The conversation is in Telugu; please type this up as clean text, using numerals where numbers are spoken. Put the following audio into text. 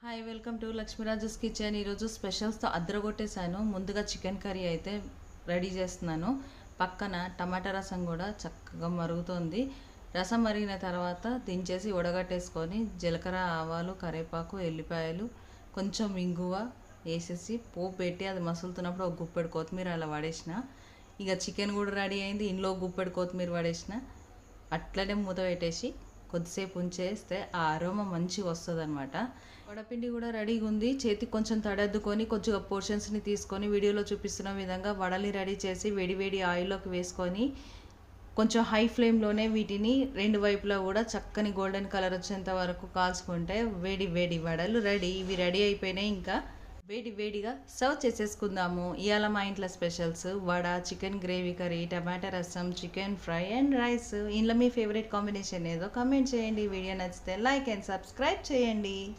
Hi welcome to Lakshmiraja's kitchen. ఈరోజు స్పెషల్స్తో అద్దరగొట్టేసాను. ముందుగా చికెన్ కర్రీ అయితే రెడీ చేస్తున్నాను. పక్కన టమాటా రసం కూడా చక్కగా మరుగుతుంది. రసం మరిగిన తర్వాత దించేసి ఉడగట్టేసుకొని జీలకర్ర, ఆవాలు, కరివేపాకు, ఎల్లిపాయలు, కొంచెం ఇంగువ వేసేసి పోపు పెట్టి అది మసులుతున్నప్పుడు ఒక గుప్పెడు కొత్తిమీర అలా పడేసిన. ఇక చికెన్ కూడా రెడీ అయింది. ఇంట్లో గుప్పెడు కొత్తిమీర పడేసిన. అట్లనే మూత పెట్టేసి కొద్దిసేపు ఉంచేస్తే ఆ అరోమా మంచిగా వస్తుంది అనమాట. వడపిండి కూడా రెడీగా ఉంది. చేతికి కొంచెం తడద్దుకొని కొంచెం పోర్షన్స్ని తీసుకొని వీడియోలో చూపిస్తున్న విధంగా వడలి రెడీ చేసి వేడి ఆయిల్లోకి వేసుకొని కొంచెం హై ఫ్లేమ్లోనే వీటిని రెండు వైపులా కూడా చక్కని గోల్డెన్ కలర్ వచ్చేంత వరకు కాల్చుకుంటే వేడి వడలు రెడీ. ఇవి రెడీ అయిపోయినాయి. ఇంకా వేడిగా సర్వ్ చేసేసుకుందాము. ఇవాళ మా ఇంట్లో specials vada, chicken gravy curry, tomato rasam, chicken fry and rice. ఇంట్లో మీ ఫేవరెట్ కాంబినేషన్ ఏదో కామెంట్ చేయండి. వీడియో నచ్చితే లైక్ అండ్ సబ్స్క్రైబ్ చేయండి.